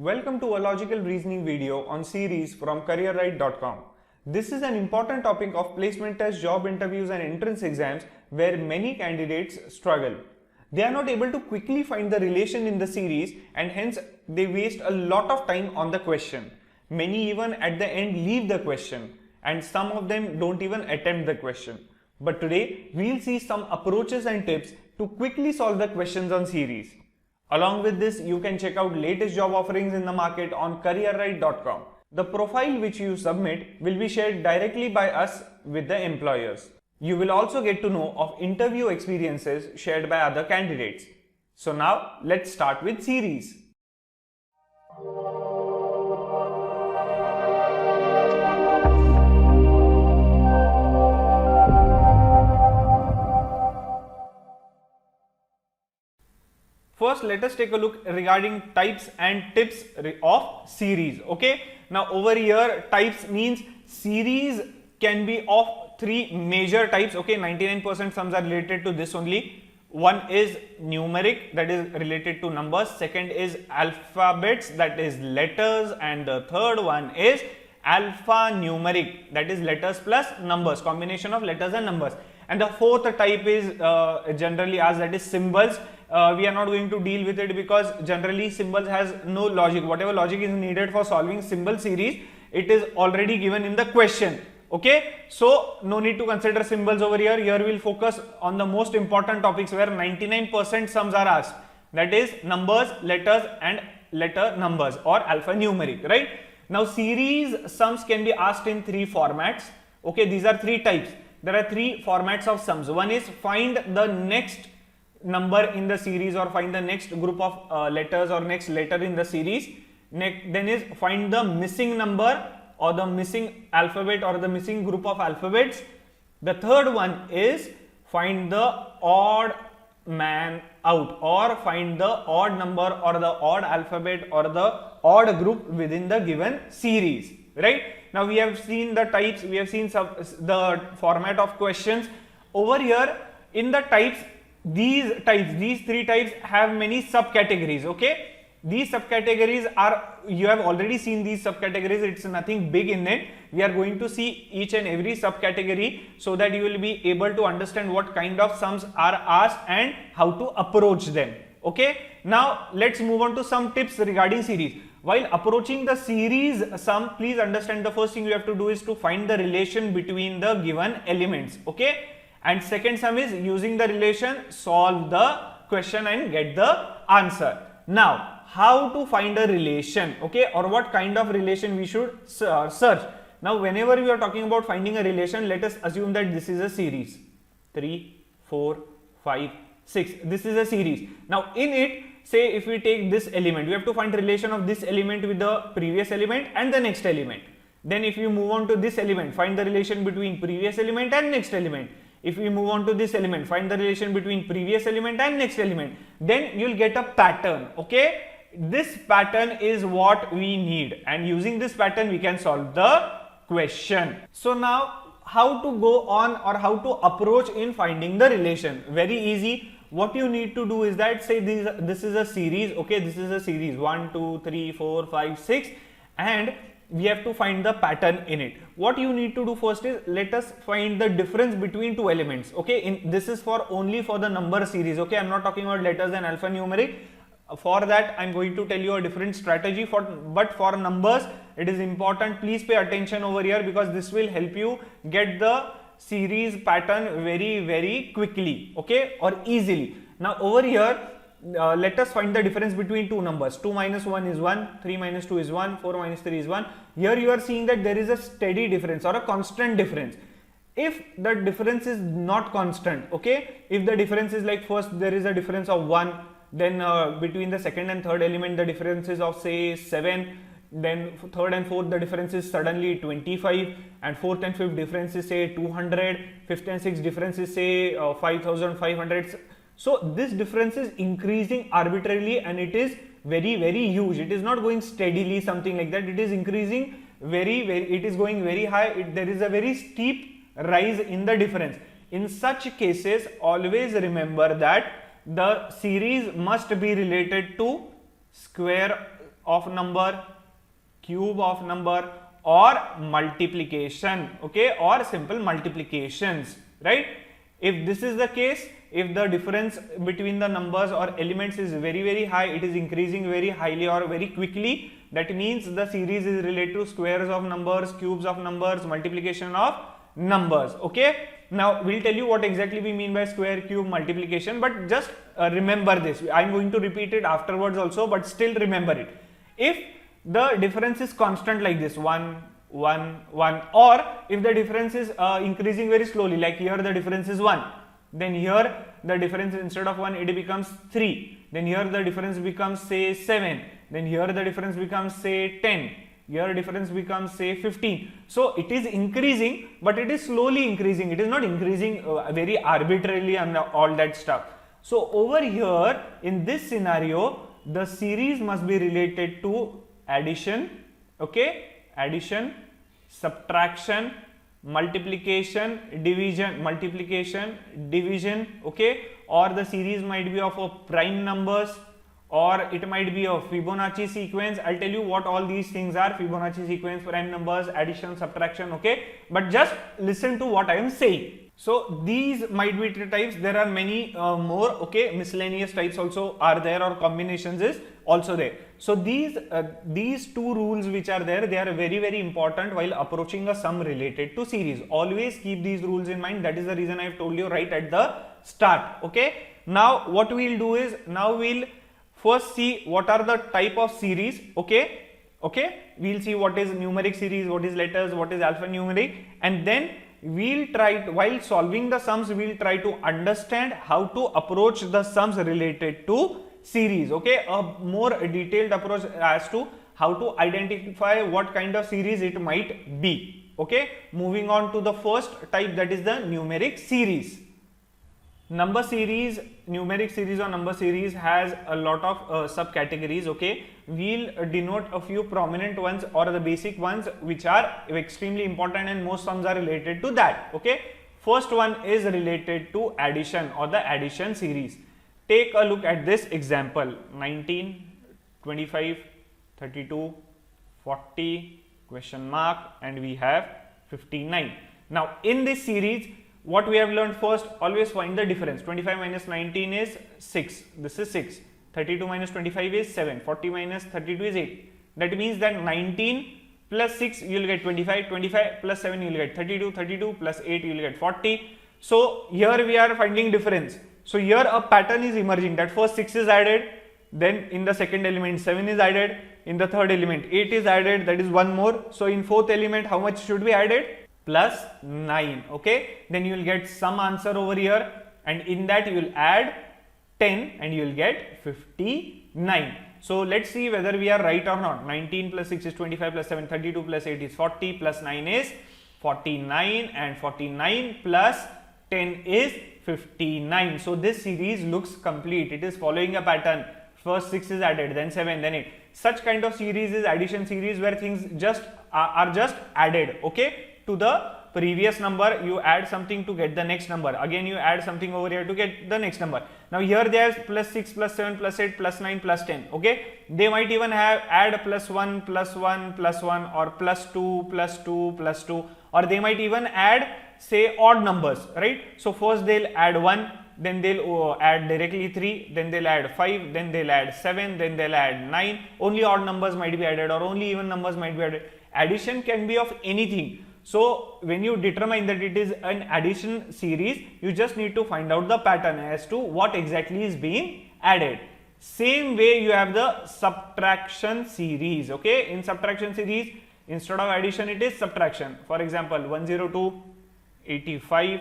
Welcome to a logical reasoning video on series from careerright.com. This is an important topic of placement tests, job interviews and entrance exams where many candidates struggle. They are not able to quickly find the relation in the series and hence they waste a lot of time on the question. Many even at the end leave the question and some of them don't even attempt the question. But today we'll see some approaches and tips to quickly solve the questions on series. Along with this, you can check out latest job offerings in the market on careerright.com. The profile which you submit will be shared directly by us with the employers. You will also get to know of interview experiences shared by other candidates. So now let's start with series. First, let us take a look regarding types and tips of series. Okay, now over here types means series can be of three major types. Okay, 99% sums are related to this only. One is numeric, that is related to numbers. Second is alphabets, that is letters, and the third one is alphanumeric, that is letters plus numbers, combination of letters and numbers. And the fourth type is generally asked, that is symbols. We are not going to deal with it because generally symbols has no logic. Whatever logic is needed for solving symbol series, it is already given in the question. Okay, so no need to consider symbols over here. Here we will focus on the most important topics where 99% sums are asked, that is numbers, letters and letter numbers or alphanumeric, right? Now series sums can be asked in three formats. Okay, these are three types. There are three formats of sums. One is find the next number in the series or find the next group of letters or next letter in the series. Then is find the missing number or the missing alphabet or the missing group of alphabets. The third one is find the odd man out or find the odd number or the odd alphabet or the odd group within the given series, right? Now we have seen the types, we have seen the format of questions. Over here in the types, these three types have many subcategories. Okay, these subcategories are, you have already seen these subcategories, it's nothing big in it. We are going to see each and every subcategory so that you will be able to understand what kind of sums are asked and how to approach them. Okay, now let's move on to some tips regarding series. While approaching the series sum, please understand the first thing you have to do is to find the relation between the given elements. Okay, and second sum is using the relation solve the question and get the answer. Now how to find a relation, okay, or what kind of relation we should search. Now whenever we are talking about finding a relation, let us assume that this is a series 3, 4, 5, 6. This is a series. Now in it, say if we take this element, we have to find relation of this element with the previous element and the next element. Then if you move on to this element, find the relation between previous element and next element. If we move on to this element, find the relation between previous element and next element. Then you will get a pattern. Okay, this pattern is what we need, and using this pattern we can solve the question. So now how to go on or how to approach in finding the relation? Very easy. What you need to do is that, say this is a series. Okay, this is a series 1, 2, 3, 4, 5, 6, and we have to find the pattern in it. What you need to do first is let us find the difference between two elements. Okay, this is for only for the number series. Okay, I'm not talking about letters and alphanumeric. For that I'm going to tell you a different strategy, but for numbers it is important. Please pay attention over here because this will help you get the series pattern very quickly, okay, or easily. Now over here let us find the difference between two numbers. 2 minus 1 is 1, 3 minus 2 is 1, 4 minus 3 is 1. Here you are seeing that there is a steady difference or a constant difference. If the difference is not constant, okay, if the difference is like first there is a difference of 1, then between the second and third element the difference is of say 7, then third and fourth the difference is suddenly 25, and fourth and fifth difference is say 200, fifth and sixth difference is say 5500. So this difference is increasing arbitrarily and it is very huge. It is not going steadily, something like that. It is increasing it is going very high. There is a very steep rise in the difference. In such cases, always remember that the series must be related to square of number, cube of number, or multiplication, okay, or simple multiplications, right? If this is the case, if the difference between the numbers or elements is very high, it is increasing very highly or very quickly, that means the series is related to squares of numbers, cubes of numbers, multiplication of numbers, okay. Now we'll tell you what exactly we mean by square, cube, multiplication, but just remember this. I'm going to repeat it afterwards also, but still remember it. If the difference is constant like this, 1, 1, 1, or if the difference is increasing very slowly, like here the difference is 1, then here the difference instead of 1 it becomes 3, then here the difference becomes say 7, then here the difference becomes say 10, here difference becomes say 15. So it is increasing, but it is slowly increasing, it is not increasing very arbitrarily and all that stuff. So over here in this scenario, the series must be related to addition, okay, addition, subtraction, multiplication, division, okay, or the series might be of a prime numbers, or it might be a Fibonacci sequence. I'll tell you what all these things are: Fibonacci sequence, prime numbers, addition, subtraction, okay, but just listen to what I am saying. So these might be types. There are many more, okay, miscellaneous types also are there, or combinations is also there. So these two rules which are there, they are very important while approaching a sum related to series. Always keep these rules in mind. That is the reason I have told you right at the start, okay. Now what we'll do is, now we'll first see what are the type of series, okay, we'll see what is numeric series, what is letters, what is alphanumeric, and then we'll try to, while solving the sums, we'll try to understand how to approach the sums related to series, okay, a more detailed approach as to how to identify what kind of series it might be, okay. Moving on to the first type, that is the numeric series. Number series, numeric series or number series has a lot of subcategories, okay. We'll denote a few prominent ones or the basic ones which are extremely important, and most sums are related to that, okay. First one is related to addition or the addition series. Take a look at this example: 19, 25, 32, 40, question mark, and we have 59. Now in this series, what we have learned first, always find the difference. 25 minus 19 is 6, this is 6. 32 minus 25 is 7, 40 minus 32 is 8. That means that 19 plus 6 you will get 25, 25 plus 7 you will get 32, 32 plus 8 you will get 40. So here we are finding difference. So here a pattern is emerging, that first 6 is added, then in the second element 7 is added, in the third element 8 is added, that is one more. So in fourth element how much should be added? Plus 9, okay. Then you will get some answer over here, and in that you will add 10 and you will get 59. So let's see whether we are right or not. 19 plus 6 is 25 plus 7, 32 plus 8 is 40 plus 9 is 49, and 49 plus 10 is 59. So this series looks complete. It is following a pattern. First 6 is added, then 7, then 8. Such kind of series is addition series, where things just are just added, okay, to the previous number. You add something to get the next number, again you add something over here to get the next number. Now here there's plus 6 plus 7 plus 8 plus 9 plus 10, okay. They might even have add plus 1 plus 1 plus 1, or plus 2 plus 2 plus 2, or they might even add say odd numbers, right. So first they'll add 1, then they'll add directly 3, then they'll add 5, then they'll add 7, then they'll add 9. Only odd numbers might be added, or only even numbers might be added. Addition can be of anything. So when you determine that it is an addition series, you just need to find out the pattern as to what exactly is being added. Same way you have the subtraction series, okay. In subtraction series, instead of addition it is subtraction. For example, 102, 85,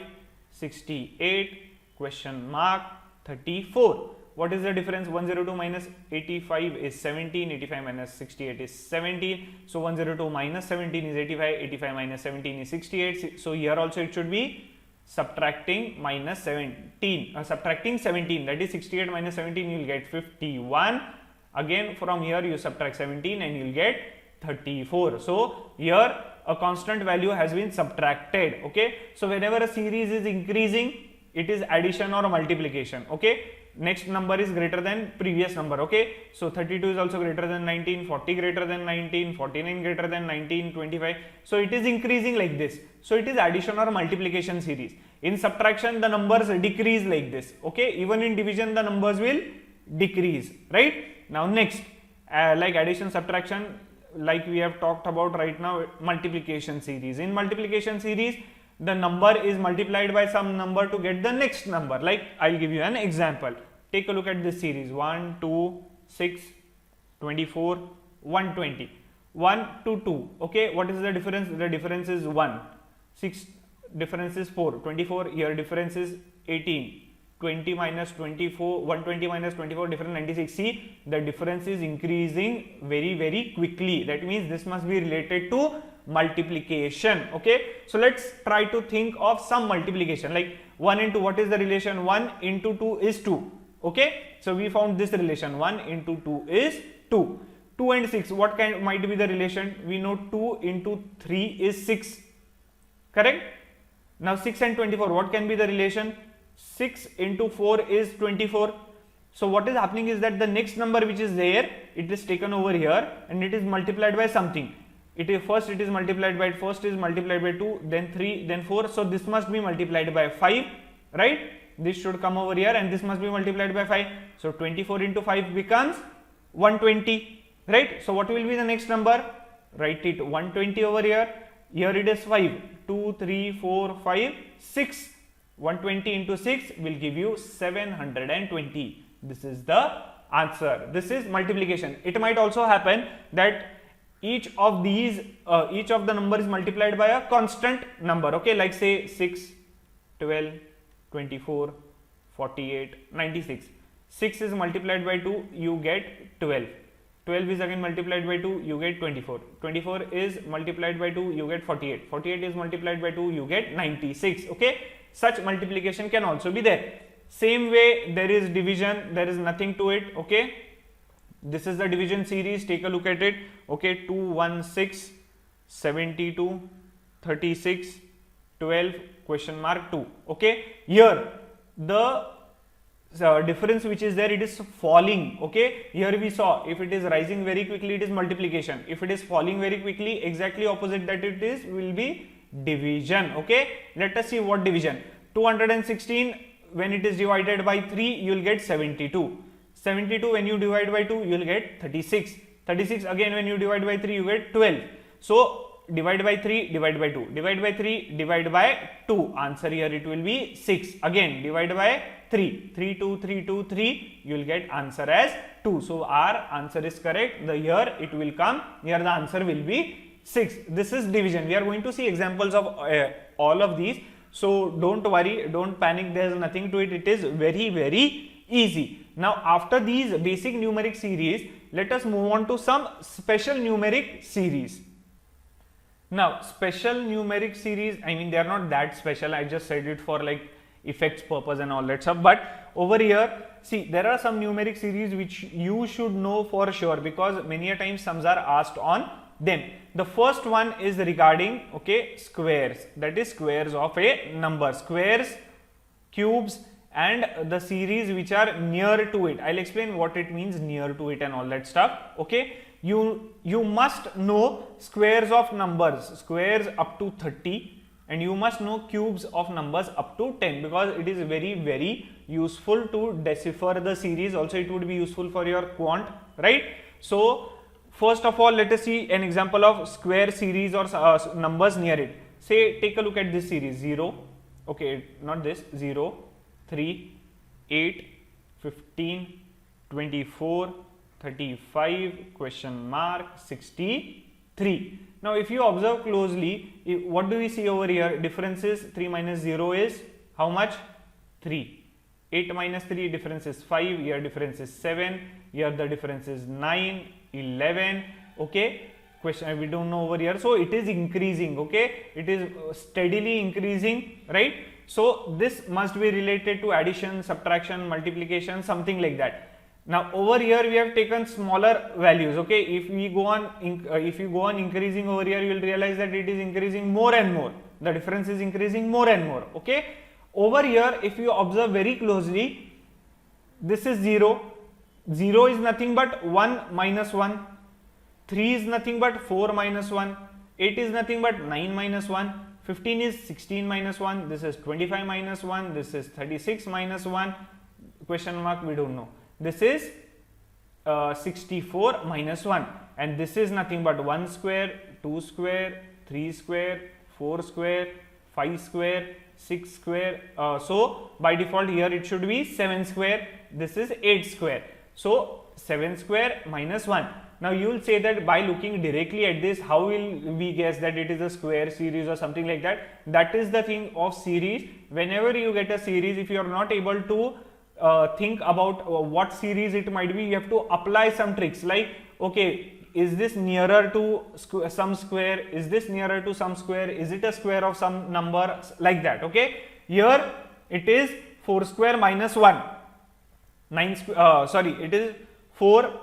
68, question mark, 34. What is the difference? 102 minus 85 is 17, 85 minus 68 is 17. So 102 minus 17 is 85, 85 minus 17 is 68. So here also it should be subtracting minus 17, subtracting 17, that is 68 minus 17, you will get 51. Again from here you subtract 17 and you will get 34. So here a constant value has been subtracted, okay. So whenever a series is increasing, it is addition or multiplication, okay. next number is greater than previous number. Okay, so 32 is also greater than 19, 40 greater than 19, 49 greater than 19, 25. So it is increasing like this. So it is addition or multiplication series. In subtraction the numbers decrease like this. Okay, even in division the numbers will decrease, right? Now next, like addition, subtraction, like we have talked about right now, multiplication series. In multiplication series the number is multiplied by some number to get the next number. Like I'll give you an example. Take a look at this series: 1, 2, 6, 24, 120. 1 to 2. Okay, what is the difference? The difference is 1. 6 difference is 4. 24, here difference is 18. 20 minus 24, 120 minus 24, difference 96. See, the difference is increasing very quickly. That means this must be related to multiplication. Okay, so let's try to think of some multiplication. Like 1 into, what is the relation? 1 into 2 is 2. Okay, so we found this relation: 1 into 2 is 2. 2 and 6, what kind might be the relation? We know 2 into 3 is 6. Correct? Now 6 and 24, what can be the relation? 6 into 4 is 24. So what is happening is that the next number which is there, it is taken over here and it is multiplied by something. First it is multiplied by 2, then 3, then 4. So this must be multiplied by 5, right? This should come over here and this must be multiplied by 5. So 24 into 5 becomes 120, right? So what will be the next number? Write it 120 over here. Here it is 5. 2, 3, 4, 5, 6. 120 into 6 will give you 720. This is the answer. This is multiplication. It might also happen that each of the number is multiplied by a constant number. Okay, like say 6, 12, 24, 48, 96. 6 is multiplied by 2, you get 12. 12 is again multiplied by 2, you get 24. 24 is multiplied by 2, you get 48. 48 is multiplied by 2, you get 96. Okay, such multiplication can also be there. Same way there is division, there is nothing to it. Okay, this is the division series. Take a look at it. Okay, 2, 1, 6, 72, 36, 12, question mark 2. Okay, here the difference which is there, it is falling. Okay, here we saw if it is rising very quickly, it is multiplication. If it is falling very quickly, exactly opposite that it is will be division. Okay, let us see what division. 216, when it is divided by 3, you will get 72. 72 when you divide by 2, you will get 36. 36 again when you divide by 3, you get 12. So divide by 3, divide by 2, divide by 3, divide by 2. Answer here it will be 6. Again divide by 3, 3, 2, 3, 2, 3, you will get answer as 2. So our answer is correct. The here it will come, here the answer will be 6. This is division. We are going to see examples of all of these. So don't worry, don't panic, there is nothing to it. It is very easy. Now after these basic numeric series, let us move on to some special numeric series. Now special numeric series, I mean they are not that special, I just said it for like effects purpose and all that stuff, but over here see there are some numeric series which you should know for sure, because many a times sums are asked on them. The first one is regarding, okay, squares, that is squares of a number, squares, cubes and the series which are near to it. I'll explain what it means near to it and all that stuff. Okay, you must know squares of numbers, squares up to 30, and you must know cubes of numbers up to 10, because it is very useful to decipher the series. Also it would be useful for your quant, right? So first of all, let us see an example of square series or numbers near it. Say take a look at this series: 0, okay, not this, 0, 3, 8, 15, 24, 35, question mark, 63. Now if you observe closely, what do we see over here? Difference is 3 minus 0 is how much? 3. 8 minus 3, difference is 5, here difference is 7, here the difference is 9, 11. Okay, question we don't know over here. So it is increasing. Okay, it is steadily increasing, right? So this must be related to addition, subtraction, multiplication, something like that. Now over here we have taken smaller values. Okay, if you go on increasing over here, you will realize that it is increasing more and more. The difference is increasing more and more. Okay, over here if you observe very closely, this is 0. 0 is nothing but 1 minus 1. 3 is nothing but 4 minus 1. 8 is nothing but 9 minus 1. 15 is 16 minus 1. This is 25 minus 1. This is 36 minus 1. Question mark, we don't know. This is 64 minus 1. And this is nothing but 1 square, 2 square, 3 square, 4 square, 5 square, 6 square. So by default here it should be 7 square. This is 8 square. So 7 square minus 1. Now you will say that by looking directly at this, how will we guess that it is a square series or something like that? That is the thing of series. Whenever you get a series, if you are not able to think about what series it might be, you have to apply some tricks like, okay, is this nearer to some square? Is this nearer to some square? Is it a square of some number? Like that, okay? Here it is 4 square minus 1. It is 4,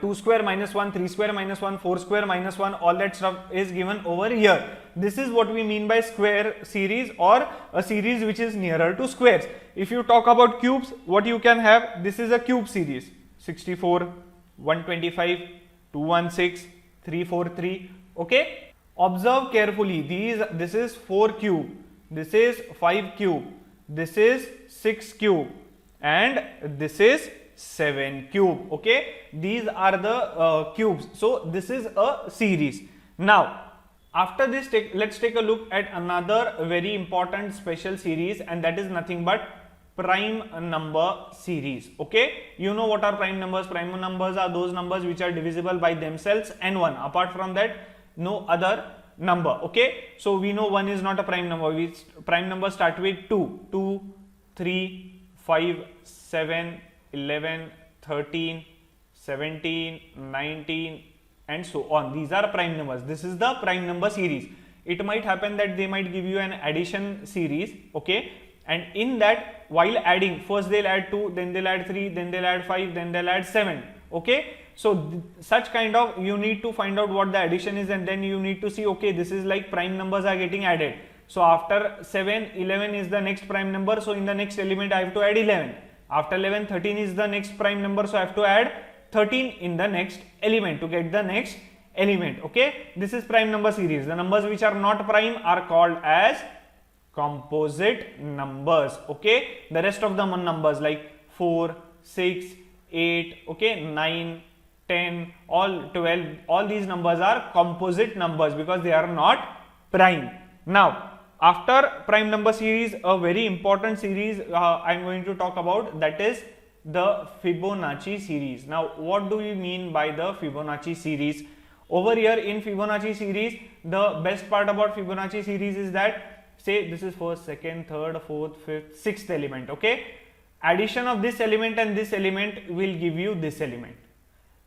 2 square minus 1, 3 square minus 1, 4 square minus 1, all that stuff is given over here. This is what we mean by square series or a series which is nearer to squares. If you talk about cubes, what you can have, this is a cube series, 64, 125, 216, 343, okay? Observe carefully, this is 4 cube, this is 5 cube, this is 6 cube, and this is 7 cube, okay? These are the cubes. So this is a series. Now after this, let's take a look at another very important special series, and that is nothing but prime number series, okay? You know what are prime numbers? Prime numbers are those numbers which are divisible by themselves and 1. Apart from that, no other number, okay? So we know 1 is not a prime number. Prime numbers start with 2, 3, 5, 7, 11, 13, 17, 19 and so on. These are prime numbers. This is the prime number series. It might happen that they might give you an addition series, okay? And in that, while adding, first they'll add 2, then they'll add 3, then they'll add 5, then they'll add 7, okay? So such kind of, you need to find out what the addition is, and then you need to see, okay, this is like prime numbers are getting added. So after 7, 11 is the next prime number. So in the next element, I have to add 11. After 11, 13 is the next prime number. So I have to add 13 in the next element to get the next element, okay? This is prime number series. The numbers which are not prime are called as composite numbers, okay? The rest of the numbers like 4, 6, 8, okay, 9, 10, all 12, all these numbers are composite numbers because they are not prime. Now, after prime number series, a very important series I am going to talk about, that is the Fibonacci series. Now, what do we mean by the Fibonacci series? Over here in Fibonacci series, the best part about Fibonacci series is that, say this is first, second, third, fourth, fifth, sixth element, okay? Addition of this element and this element will give you this element.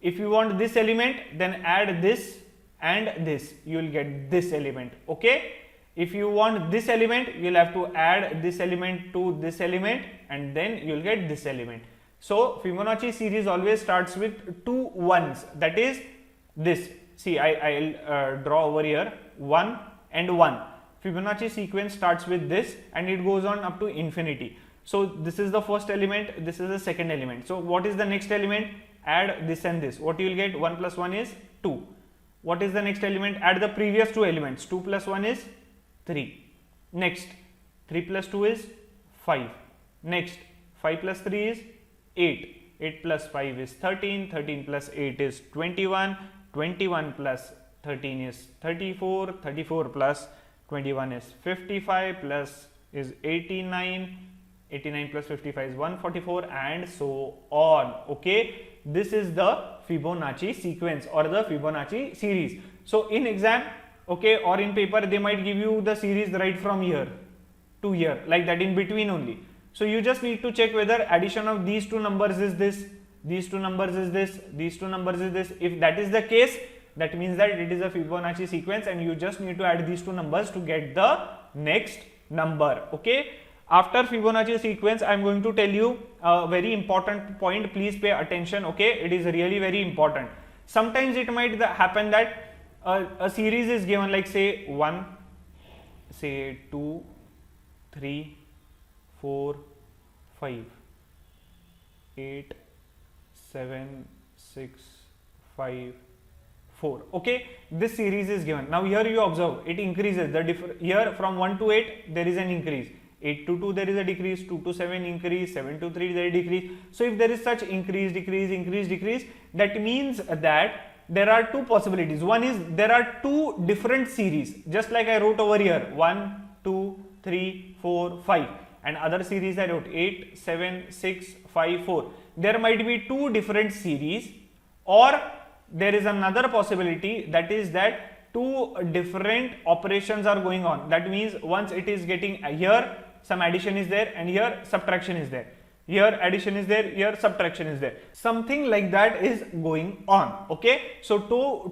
If you want this element, then add this and this, you will get this element, okay? If you want this element, you will have to add this element to this element and then you will get this element. So Fibonacci series always starts with 2 ones, that is this. See, I'll draw over here 1 and 1. Fibonacci sequence starts with this and it goes on up to infinity. So this is the first element, this is the second element. So what is the next element? Add this and this. What you will get? 1 plus 1 is 2. What is the next element? Add the previous 2 elements. 2 plus 1 is 3. Next, 3 plus 2 is 5. Next, 5 plus 3 is 8. 8 plus 5 is 13. 13 plus 8 is 21. 21 plus 13 is 34. 34 plus 21 is 55 plus is 89. 89 plus 55 is 144 and so on, okay? This is the Fibonacci sequence or the Fibonacci series. So in exam, okay, or in paper, they might give you the series right from here to here, like that, in between only. So you just need to check whether addition of these two numbers is this, these two numbers is this, these two numbers is this. If that is the case, that means that it is a Fibonacci sequence and you just need to add these two numbers to get the next number, okay? After Fibonacci sequence, I am going to tell you a very important point. Please pay attention, okay? It is really very important. Sometimes it might happen that a series is given, like say 1, say 2, 3, 4, 5. 8, 7, 6, 5, 4. Okay, this series is given. Now here you observe it increases. Here from 1 to 8 there is an increase. 8 to 2 there is a decrease. 2 to 7 increase. 7 to 3 there is decrease. So if there is such increase, decrease, increase, decrease, that means that there are two possibilities. One is there are two different series, just like I wrote over here 1, 2, 3, 4, 5, and other series I wrote 8, 7, 6, 5, 4. There might be two different series, or there is another possibility, that is that two different operations are going on. That means once it is getting here some addition is there and here subtraction is there. Here addition is there, here subtraction is there. Something like that is going on. Okay, so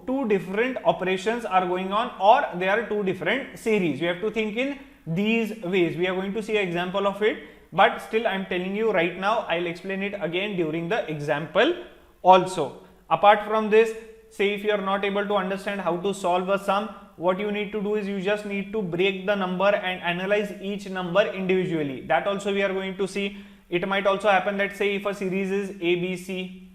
two different operations are going on, or they are two different series. We have to think in these ways. We are going to see an example of it, but still I am telling you right now. I'll explain it again during the example also. Apart from this, say if you are not able to understand how to solve a sum, what you need to do is you just need to break the number and analyze each number individually. That also we are going to see. It might also happen that, say if a series is A, B, C,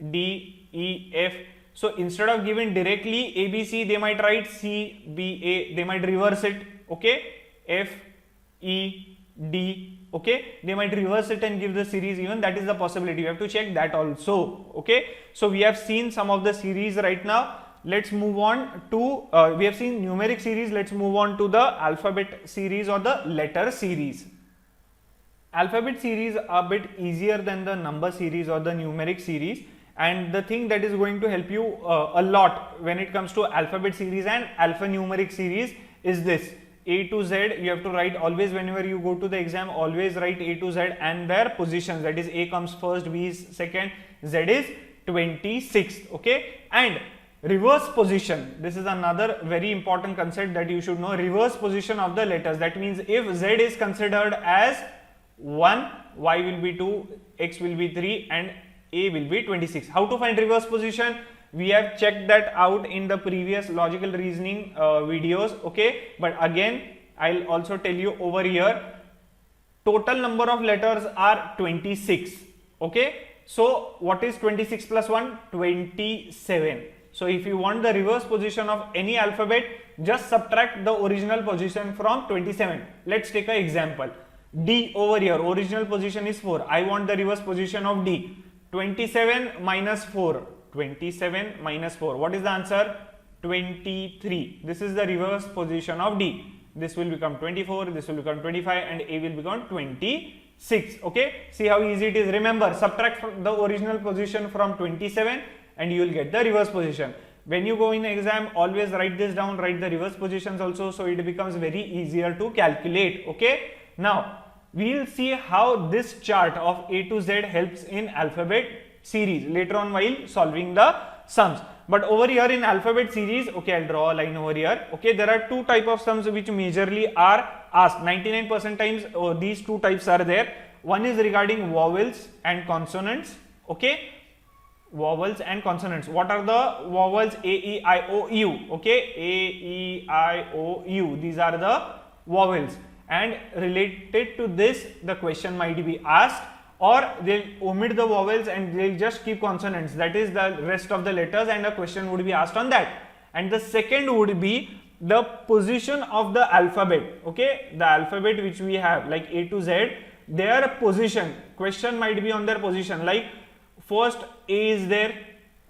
D, E, F. So instead of giving directly A, B, C, they might write C, B, A. They might reverse it. Okay, F, E, D. Okay, they might reverse it and give the series even. That is the possibility. You have to check that also. Okay, so we have seen some of the series right now. Let's move on to, we have seen numeric series. Let's move on to the alphabet series or the letter series. Alphabet series are a bit easier than the number series or the numeric series, and the thing that is going to help you a lot when it comes to alphabet series and alphanumeric series is this: A to Z. You have to write always, whenever you go to the exam, always write A to Z and their positions. That is, A comes first, B is second, Z is 26th. Okay, and reverse position. This is another very important concept that you should know. Reverse position of the letters. That means if Z is considered as 1, Y will be 2, X will be 3, and A will be 26. How to find reverse position? We have checked that out in the previous logical reasoning videos. Okay, but again I'll also tell you over here, total number of letters are 26. Okay, so what is 26 plus 1? 27. So if you want the reverse position of any alphabet, just subtract the original position from 27. Let's take an example. D over here, original position is 4. I want the reverse position of D. 27 minus 4. 27 minus 4. What is the answer? 23. This is the reverse position of D. This will become 24, this will become 25, and A will become 26. Okay, see how easy it is. Remember, subtract from the original position from 27 and you will get the reverse position. When you go in exam, always write this down, write the reverse positions also, so it becomes very easier to calculate. Okay, now we will see how this chart of A to Z helps in alphabet series later on while solving the sums. But over here in alphabet series, okay, I'll draw a line over here. Okay, there are two types of sums which majorly are asked. 99% times these two types are there. One is regarding vowels and consonants. Okay, vowels and consonants. What are the vowels? A, E, I, O, U. Okay, A, E, I, O, U. These are the vowels. And related to this, the question might be asked, or they'll omit the vowels and they'll just keep consonants, that is the rest of the letters, and a question would be asked on that. And the second would be the position of the alphabet. Okay, the alphabet which we have like A to Z, their position, question might be on their position, like first A is there,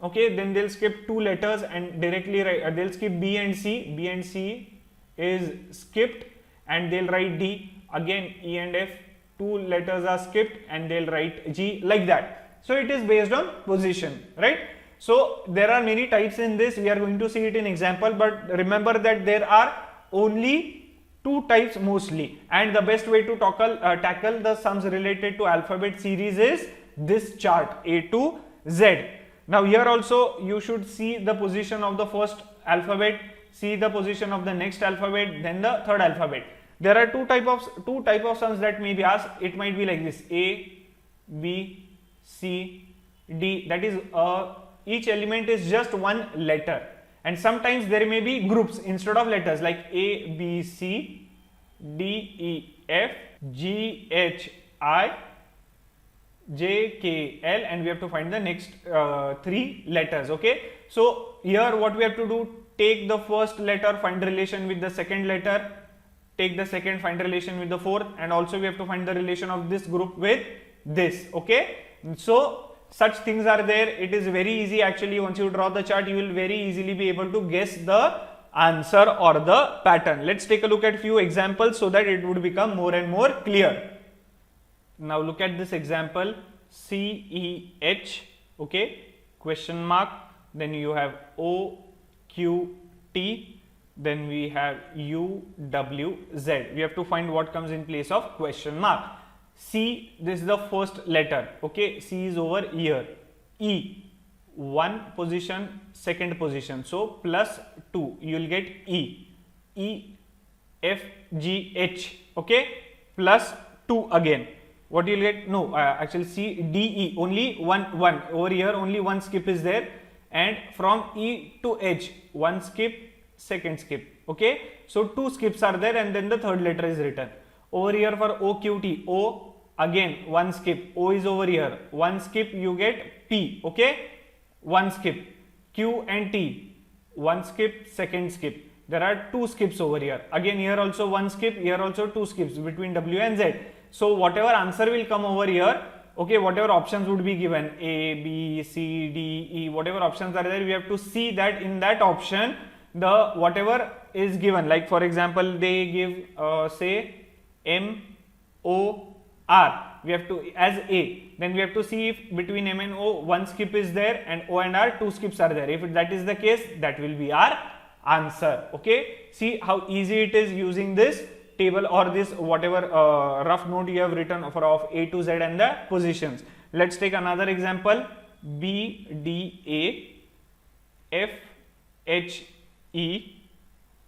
okay, then they'll skip two letters and directly write, they'll skip B and C. B and C is skipped and they'll write D. Again E and F, two letters are skipped and they'll write G, like that. So it is based on position, right? So there are many types in this. We are going to see it in example, but remember that there are only two types mostly, and the best way to tackle the sums related to alphabet series is this chart, A to Z. Now here also you should see the position of the first alphabet, see the position of the next alphabet, then the third alphabet. There are two type of sums that may be asked. It might be like this: A, B, C, D. That is, each element is just one letter, and sometimes there may be groups instead of letters, like A, B, C, D, E, F, G, H, I, J, K, L, and we have to find the next three letters. Okay, so here what we have to do, take the first letter, find the relation with the second letter, take the second, find relation with the fourth, and also we have to find the relation of this group with this. Okay, so such things are there. It is very easy actually. Once you draw the chart, you will very easily be able to guess the answer or the pattern. Let's take a look at few examples so that it would become more and more clear. Now look at this example, CEH, okay, question mark, then you have OQT, then we have UWZ. We have to find what comes in place of question mark. C, this is the first letter, okay, C is over here. E, one position, second position, so plus 2, you will get E. E, F, G, H, okay, plus 2 again. What you will get? No, actually C, D, E, only one over here, only one skip is there, and from E to H, one skip, second skip, okay, so two skips are there, and then the third letter is written. Over here for OQT, O, again one skip, O is over here, one skip, you get P, okay, one skip. Q and T, one skip, second skip. There are two skips over here, again here also one skip, here also two skips between W and Z. So whatever answer will come over here, okay, whatever options would be given, A, B, C, D, E, whatever options are there, we have to see that in that option the whatever is given. Like for example, they give say M, O, R, we have to as A, then we have to see if between M and O one skip is there and O and R two skips are there. If that is the case, that will be our answer. Okay, see how easy it is using this table or this whatever rough note you have written for of A to Z and the positions. Let's take another example, B, D, A, F, H, E,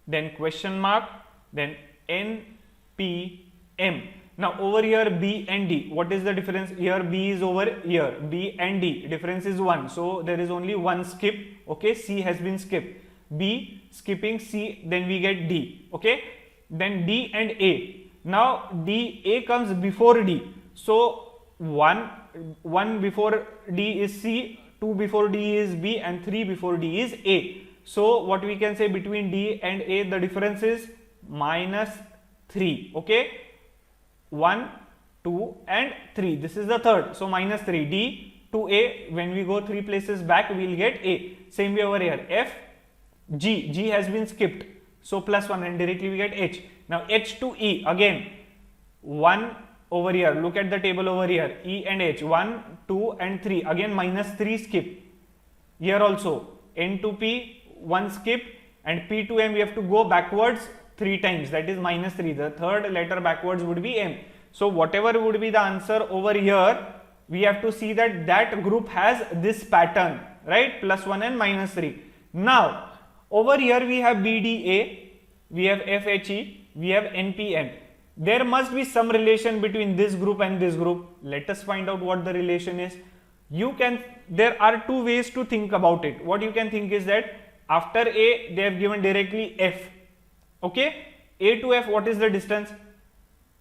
then question mark, then N, P, M. Now over here B and D, what is the difference? Here B is over here, B and D, difference is 1, so there is only one skip, okay, C has been skipped. B skipping C, then we get D, okay, then D and A. Now D, A comes before D, so 1 before D is C, 2 before D is B, and 3 before D is A. So what we can say, between D and A the difference is -3, okay, 1, 2 and 3, this is the third, so -3. D to A, when we go 3 places back we will get A. Same way over here, F, G, G has been skipped, so +1, and directly we get H. Now H to E, again 1 over here, look at the table over here, E and H, 1, 2 and 3, again -3 skip. Here also N to P, 1 skip, and P to M we have to go backwards 3 times, that is -3, the third letter backwards would be M. So whatever would be the answer over here, we have to see that that group has this pattern, right, +1 and -3. Now over here we have BDA, we have FHE, we have NPM. There must be some relation between this group and this group. Let us find out what the relation is. There are two ways to think about it. What you can think is that after A they have given directly F, okay, A to F, what is the distance?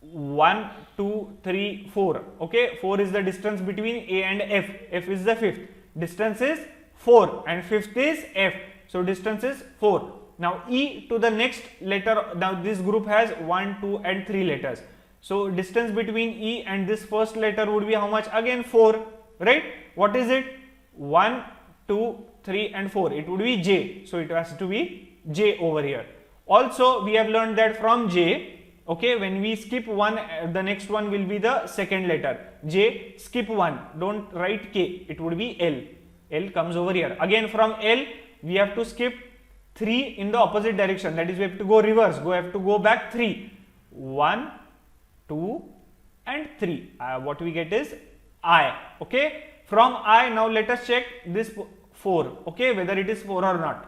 1, 2, 3, 4, okay, 4 is the distance between A and F. F is the fifth, distance is 4, and fifth is F, so distance is 4. Now E to the next letter, now this group has 1, 2 and 3 letters, so distance between E and this first letter would be how much? Again 4, right? What is it? 1, 2, 3 and 4, it would be J, so it has to be J over here. Also we have learned that from J, okay, when we skip 1, the next one will be the second letter. J, skip 1, don't write K, it would be L. L comes over here. Again from L we have to skip 3 in the opposite direction, that is we have to go reverse, we have to go back 3, 1, 2 and 3. What we get is I, okay. From I, now let us check this 4, okay, whether it is 4 or not.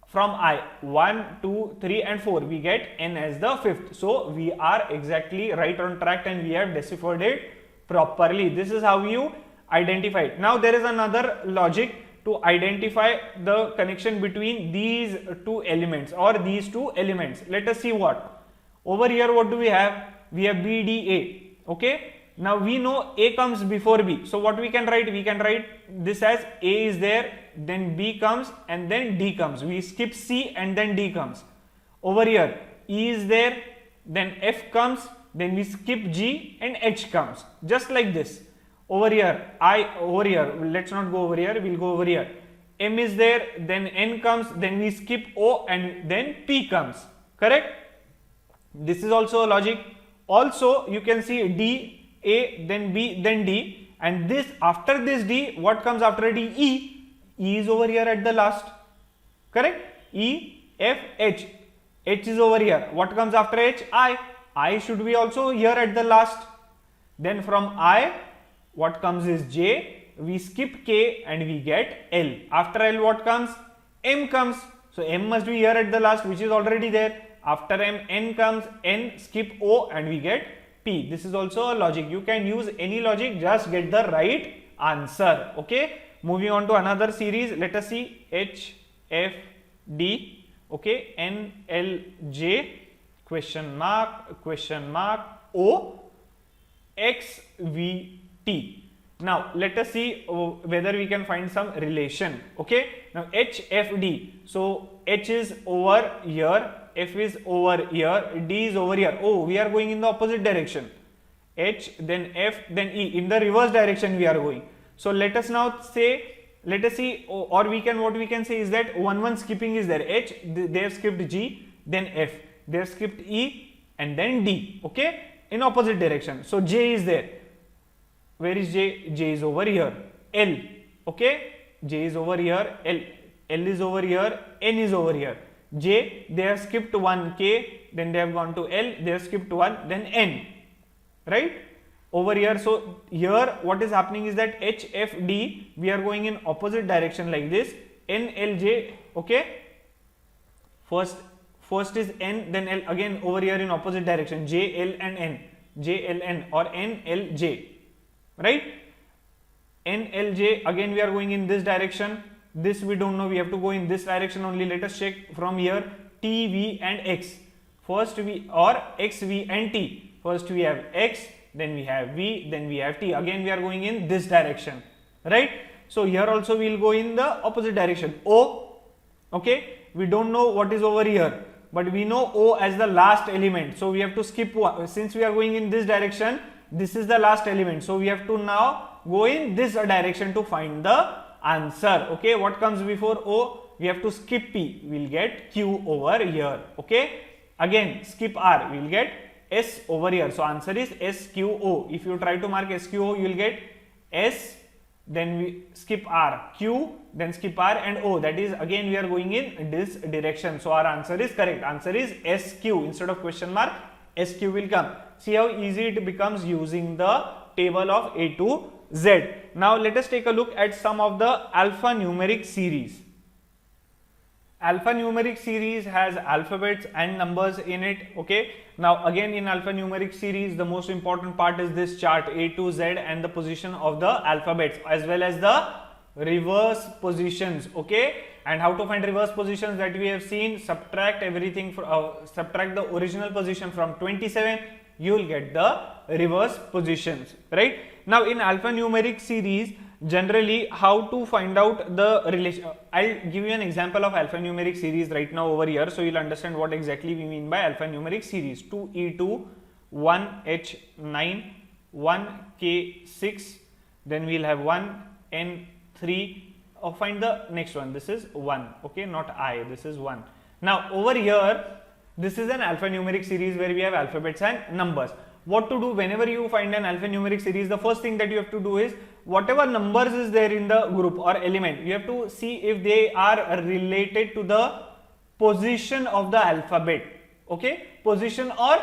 From I, 1, 2, 3 and 4, we get N as the fifth. So we are exactly right on track and we have deciphered it properly. This is how you identify it. Now there is another logic to identify the connection between these two elements or these two elements. Let us see what. Over here what do we have? We have BDA, okay. Now we know A comes before B. So what we can write? We can write this as A is there, then B comes, and then D comes. We skip C and then D comes. Over here, E is there, then F comes, then we skip G and H comes. Just like this. Over here, let's not go over here, we'll go over here. M is there, then N comes, then we skip O and then P comes. Correct? This is also a logic. Also, you can see D, A, then B, then D, and this after this D, what comes after D? E. E is over here at the last. Correct? E, F, H. H is over here. What comes after H? I. I should be also here at the last. Then from I, what comes is J. We skip K and we get L. After L, what comes? M comes. So M must be here at the last, which is already there. After M, N comes, N, skip O and we get P. This is also a logic. You can use any logic, just get the right answer. Okay. Moving on to another series. Let us see H, F, D. Okay. N, L, J, question mark, O, X, V, T. Now let us see whether we can find some relation. Okay. Now H, F, D. So H is over here, F is over here, D is over here. Oh, we are going in the opposite direction. H, then F, then E. In the reverse direction we are going. So let us now say, let us see, or we can, what we can say is that one skipping is there. H, they have skipped G, then F, they have skipped E and then D. Okay. In opposite direction. So J is there. Where is J? J is over here. L. Okay. J is over here. L. L is over here. N is over here. J, they have skipped 1 K, then they have gone to L, they have skipped 1, then N. Right? Over here. So here what is happening is that H, F, D, we are going in opposite direction like this. N, L, J. Okay. First is N, then L, again over here in opposite direction. J, L and N. J, L, N, or N, L, J. Right? N, L, J, again we are going in this direction. This we don't know, we have to go in this direction only. Let us check from here. T, V and X. First we, or X, V and T. First we have X, then we have V, then we have T. Again we are going in this direction. Right? So here also we will go in the opposite direction. O. Okay. We don't know what is over here, but we know O as the last element. So we have to skip one. Since we are going in this direction, this is the last element. So we have to now go in this direction to find the answer. Okay. What comes before O? We have to skip P. We will get Q over here. Okay. Again skip R. We will get S over here. So answer is SQO. If you try to mark SQO, you will get S, then we skip R, Q, then skip R and O. That is, again we are going in this direction. So our answer is correct. Answer is SQ. Instead of question mark, SQ will come. See how easy it becomes using the table of A to Z. Now let us take a look at some of the alphanumeric series. Alphanumeric series has alphabets and numbers in it. Okay. Now again in alphanumeric series, the most important part is this chart A to Z and the position of the alphabets as well as the reverse positions. Okay. And how to find reverse positions, that we have seen. Subtract everything, subtract the original position from 27, you will get the reverse positions. Right. Now in alphanumeric series, generally how to find out the relation. I'll give you an example of alphanumeric series right now over here, so you'll understand what exactly we mean by alphanumeric series. 2E2, 1H9, 1K6, then we'll have 1N3. Find the next one. This is 1. Okay, not I, this is 1. Now over here, this is an alphanumeric series where we have alphabets and numbers. What to do whenever you find an alphanumeric series? The first thing that you have to do is, whatever numbers is there in the group or element, you have to see if they are related to the position of the alphabet. Okay, position or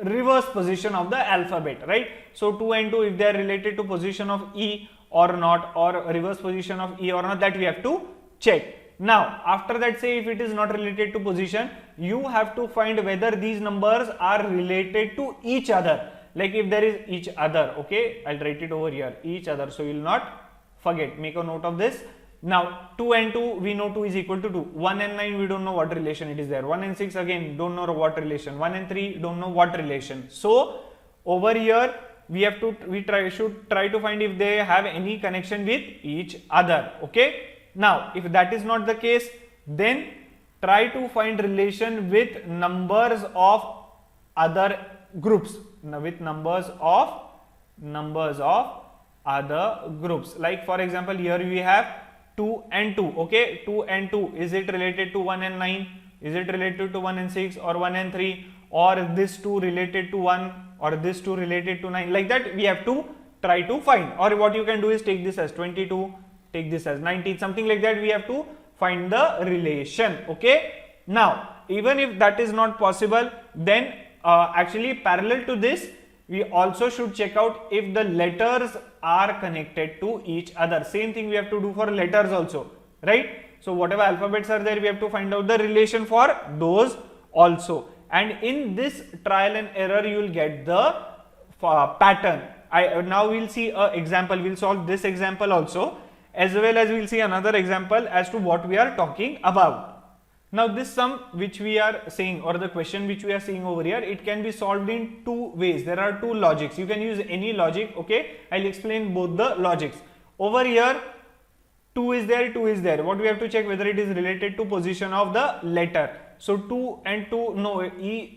reverse position of the alphabet, right? So 2 and 2, if they are related to position of E or not, or reverse position of E or not, that we have to check. Now after that, say if it is not related to position, you have to find whether these numbers are related to each other. Like if there is each other, okay, I'll write it over here, each other, so you will not forget, make a note of this. Now 2 and 2, we know 2 is equal to 2. 1 and 9, we don't know what relation it is there. 1 and 6, again don't know what relation. 1 and 3, don't know what relation. So over here should try to find if they have any connection with each other. Okay. Now, if that is not the case, then try to find relation with numbers of other groups, with numbers of other groups. Like for example, here we have 2 and 2. Okay, 2 and 2, is it related to 1 and 9? Is it related to 1 and 6 or 1 and 3, or this 2 related to 1 or this 2 related to 9? Like that we have to try to find. Or what you can do is take this as 22, take this as 19, something like that. We have to find the relation. Okay. Now, even if that is not possible, then actually parallel to this, we also should check out if the letters are connected to each other. Same thing we have to do for letters also, right? So whatever alphabets are there, we have to find out the relation for those also. And in this trial and error, you will get the pattern. Now we'll see an example. We'll solve this example also, as well as we'll see another example as to what we are talking about. Now this sum which we are saying, or the question which we are seeing over here, it can be solved in two ways. There are two logics. You can use any logic. Okay, I'll explain both the logics. Over here 2 is there, 2 is there. What we have to check whether it is related to position of the letter. So 2 and 2, no,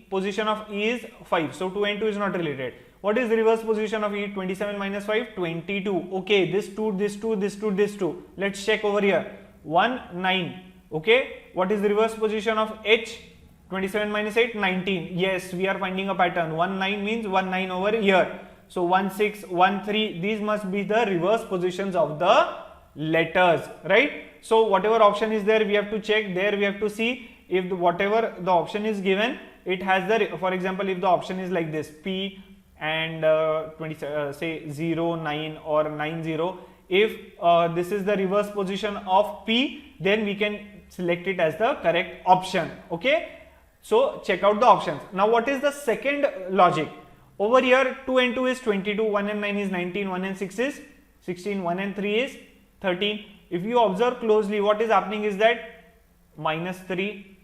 position of E is 5. So 2 and 2 is not related. What is the reverse position of E? 27 minus 5, 22. Okay, this 2, this 2, this 2, this 2. Let's check over here. 1, 9. Okay, what is the reverse position of H? 27 minus 8, 19. Yes, we are finding a pattern. 1, 9 means 1, 9 over here. So 1, 6, 1, 3. These must be the reverse positions of the letters, right? So whatever option is there, we have to check. There we have to see if whatever the option is given, it has the, for example, if the option is like this, P and say 0, 9 or 9, 0. If this is the reverse position of P, then we can select it as the correct option. Okay, so check out the options. Now what is the second logic? Over here 2 and 2 is 22, 1 and 9 is 19, 1 and 6 is 16, 1 and 3 is 13. If you observe closely, what is happening is that minus 3,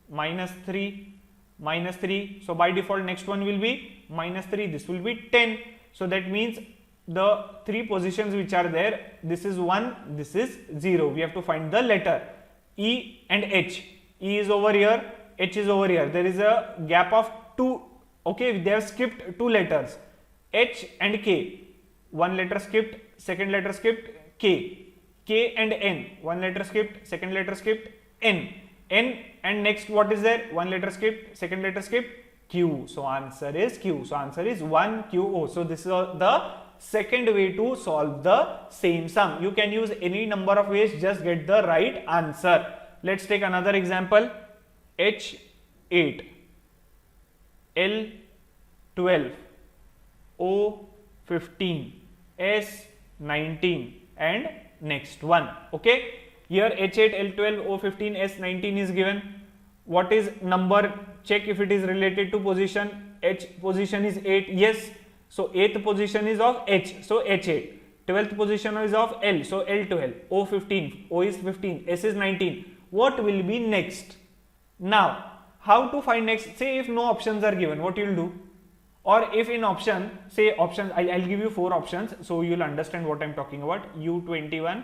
minus 3, minus 3. So by default next one will be minus 3, this will be 10. So that means the three positions which are there, this is 1, this is 0. We have to find the letter E and H. E is over here, H is over here. There is a gap of 2. Okay, they have skipped 2 letters, H and K. One letter skipped, second letter skipped, K. K and N. One letter skipped, second letter skipped, N. N and next what is there? One letter skipped, second letter skipped, Q. So answer is Q. So answer is 1QO. So this is the second way to solve the same sum. You can use any number of ways, just get the right answer. Let's take another example. H8, L12, O15, S19 and next one. Okay, here H8, L12, O15, S19 is given. What is number? Check if it is related to position. H position is 8. Yes. So 8th position is of H. So H8. 12th position is of L. So L12. O15. O is 15. S is 19. What will be next? Now, how to find next? Say if no options are given, what you will do? Or if in option, say options, I'll give you 4 options, so you will understand what I am talking about. U21,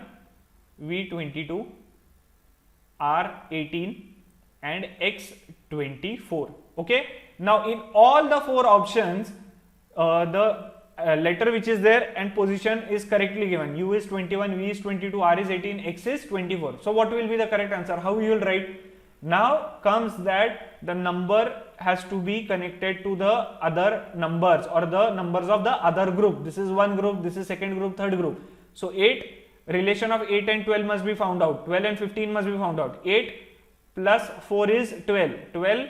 V22, R18 and X24. Okay. Now in all the 4 options, the letter which is there and position is correctly given. U is 21, V is 22, R is 18, X is 24. So what will be the correct answer? How you will write? Now comes that the number has to be connected to the other numbers or the numbers of the other group. This is one group, this is second group, third group. So 8, relation of 8 and 12 must be found out. 12 and 15 must be found out. 8 plus 4 is 12. 12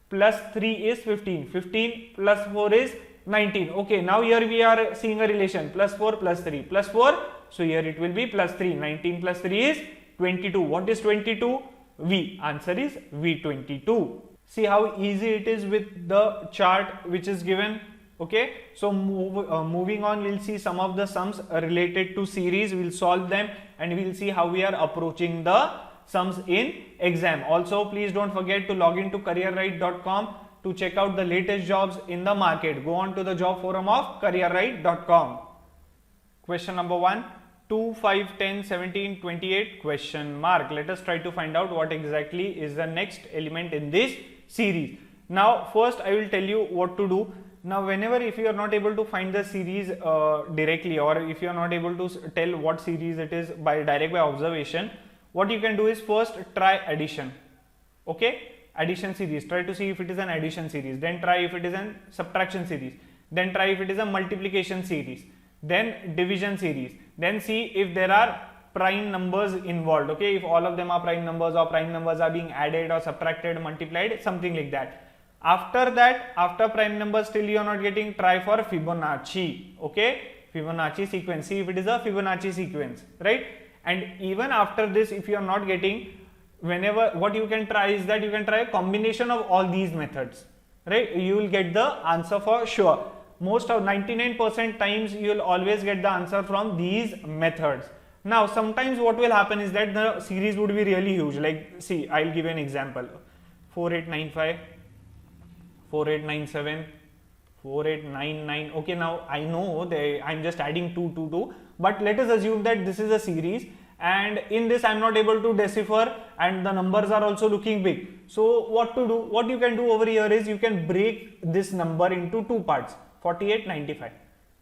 plus 3 is 15. 15 plus 4 is 19. Okay, now here we are seeing a relation, plus 4 plus 3 plus 4. So here it will be plus 3. 19 plus 3 is 22. What is 22? V. Answer is V22. See how easy it is with the chart which is given. Okay, so moving on, we'll see some of the sums related to series. We'll solve them and we'll see how we are approaching the sums in exam. Also, please don't forget to log into careerwrite.com. to check out the latest jobs in the market. Go on to the job forum of careerright.com. Question number 1, 2, 5, 10, 17, 28 question mark. Let us try to find out what exactly is the next element in this series. Now first I will tell you what to do. Now whenever if you are not able to find the series directly, or if you are not able to tell what series it is by observation, what you can do is first try addition. Okay, addition series, try to see if it is an addition series, then try if it is an subtraction series, then try if it is a multiplication series, then division series, then see if there are prime numbers involved. Okay, if all of them are prime numbers, or prime numbers are being added or subtracted, multiplied, something like that. After that, after prime numbers still you are not getting, try for Fibonacci. Okay, Fibonacci sequence, see if it is a Fibonacci sequence, right? And even after this, if you are not getting, whenever, what you can try is that you can try a combination of all these methods, right? You will get the answer for sure. Most of 99% times you will always get the answer from these methods. Now sometimes what will happen is that the series would be really huge, like see, I will give you an example, 4895, 4897, 4899. Okay, now I know that I am just adding 2 to 2, but let us assume that this is a series, and in this I am not able to decipher, and the numbers are also looking big. So what to do? What you can do over here is you can break this number into 2 parts, 48, 95.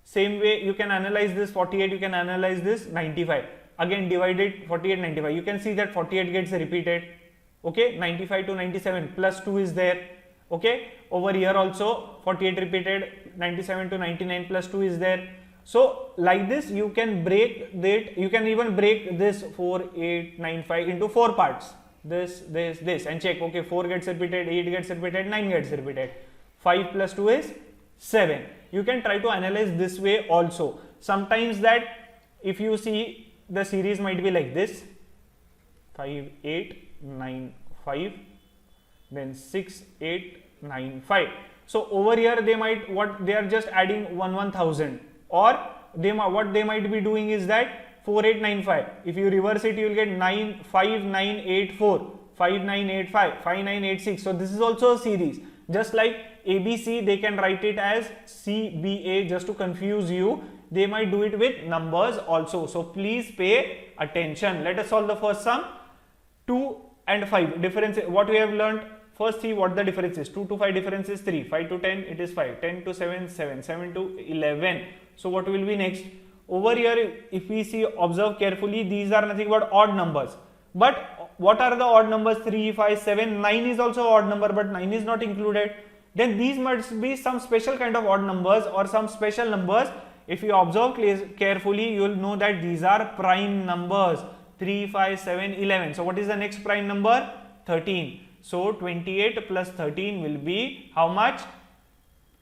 Same way you can analyze this 48, you can analyze this 95. Again divide it 48, 95. You can see that 48 gets repeated. Okay, 95 to 97 plus 2 is there. Okay, over here also 48 repeated, 97 to 99 plus 2 is there. So like this you can break that, you can even break this 4895 into 4 parts, this, and check. Okay, 4 gets repeated, 8 gets repeated, 9 gets repeated, 5 plus 2 is 7. You can try to analyze this way also. Sometimes that if you see the series might be like this, 5, 8, 9, 5, then 6, 8, 9, 5. So over here they might, what they are just adding 1000, or they what they might be doing is that 4895. If you reverse it, you will get 5984, 5985, 5986. So this is also a series. Just like ABC, they can write it as CBA just to confuse you. They might do it with numbers also. So please pay attention. Let us solve the first sum. 2 and 5 difference. What we have learned, first see what the difference is. 2 to 5 difference is 3, 5 to 10 it is 5, 10 to 7 7, 7 to 11. So what will be next? Over here if we see, observe carefully, these are nothing but odd numbers. But what are the odd numbers? 3, 5, 7, 9 is also odd number, but 9 is not included. Then these must be some special kind of odd numbers or some special numbers. If you observe carefully, you will know that these are prime numbers. 3, 5, 7, 11. So what is the next prime number? 13. So 28 plus 13 will be how much?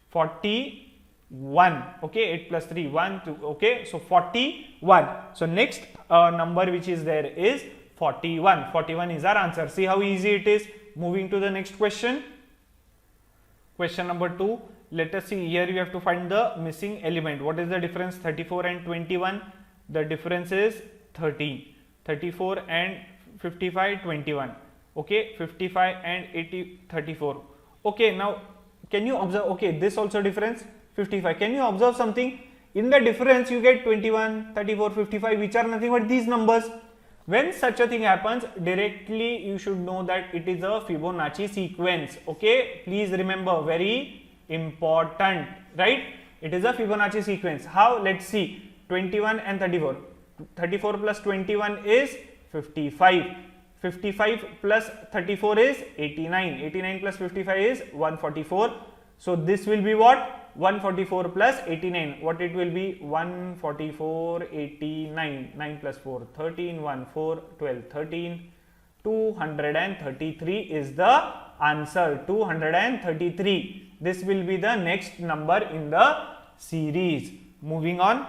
41. Okay, 8 plus 3, 1, 2. Okay, so 41. So next number which is there is 41. 41 is our answer. See how easy it is. Moving to the next question. Question number 2. Let us see, here you have to find the missing element. What is the difference? 34 and 21. The difference is 30. 34 and 55, 21. Okay, 55 and 80, 34. Okay, now can you observe? Okay, this also difference 55. Can you observe something? In the difference you get 21, 34, 55, which are nothing but these numbers. When such a thing happens, directly you should know that it is a Fibonacci sequence. Okay, please remember, very important, right? It is a Fibonacci sequence. How? Let's see. 21 and 34. 34 plus 21 is 55. 55 plus 34 is 89. 89 plus 55 is 144. So this will be what? 144 plus 89. What it will be? 144, 89. 9 plus 4, 13. 1, 4, 12, 13. 233 is the answer. 233. This will be the next number in the series. Moving on.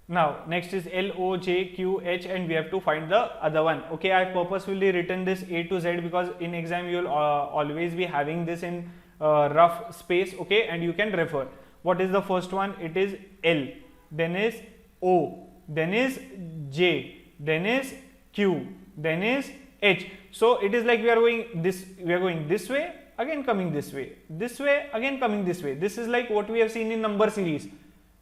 Now next is L, O, J, Q, H, and we have to find the other one. Okay, I have purposefully written this A to Z because in exam you will always be having this in rough space. Okay, and you can refer. What is the first one? It is L, then is O, then is J, then is Q, then is H. So it is like we are going this way again coming this way, again coming this way. This is like what we have seen in number series.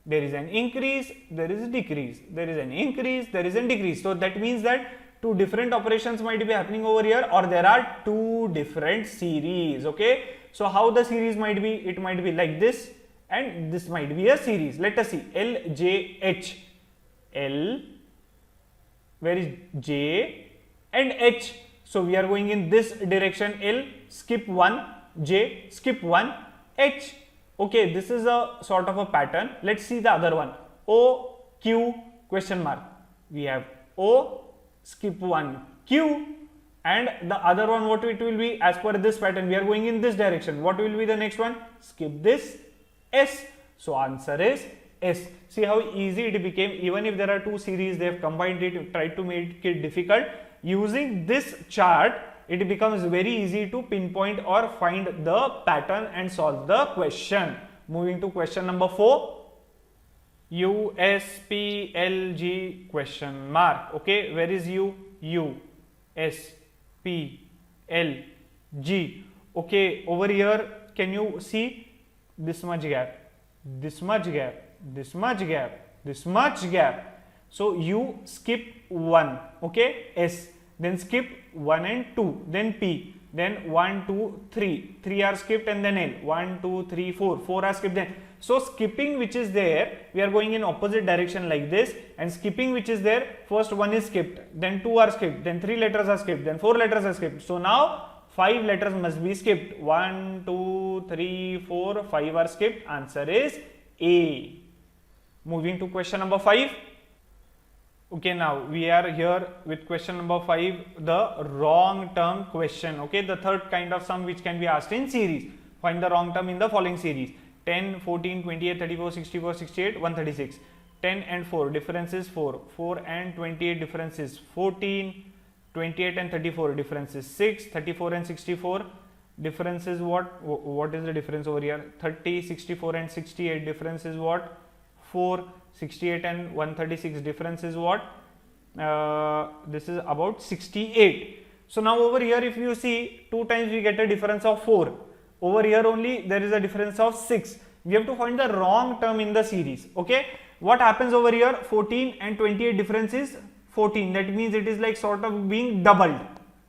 There is an increase, there is a decrease, there is an increase, there is a decrease. So that means that two different operations might be happening over here, or there are two different series. Okay, so how the series might be? It might be like this, and this might be a series. Let us see. L, J, H. L, where is J and H? So we are going in this direction. L, skip 1, J, skip 1, H. Okay, this is a sort of a pattern. Let's see the other one. O, Q, question mark. We have O, skip 1, Q, and the other one, what it will be? As per this pattern, we are going in this direction. What will be the next one? Skip this, S. So answer is S. See how easy it became. Even if there are two series, they have combined it, tried to make it difficult. Using this chart, it becomes very easy to pinpoint or find the pattern and solve the question. Moving to question number 4. U, S, P, L, G, question mark. Okay, where is U? U, S, P, L, G. Okay, over here, can you see this much gap, this much gap, this much gap, this much gap? So U, skip 1, okay, S, then skip 1 and 2, then P, then 1, 2, 3, 3 are skipped, and then L, 1, 2, 3, 4, 4 are skipped. Then so skipping which is there, we are going in opposite direction like this, and skipping which is there, first 1 is skipped, then 2 are skipped, then 3 letters are skipped, then 4 letters are skipped. So now 5 letters must be skipped. 1, 2, 3, 4, 5 are skipped. Answer is A. Moving to question number 5. Okay, now we are here with question number 5, the wrong term question. Okay, the third kind of sum which can be asked in series. Find the wrong term in the following series. 10, 14, 28, 34, 64, 68, 136. 10 and 4, difference is 4. 4 and 28, difference is 14. 28 and 34, difference is 6. 34 and 64, difference is what? What is the difference over here? 30, 64 and 68, difference is what? 4. 68 and 136, difference is what? This is about 68. So now over here, if you see, 2 times we get a difference of 4. Over here only there is a difference of 6. We have to find the wrong term in the series. Okay, what happens over here? 14 and 28, difference is 14. That means it is like sort of being doubled,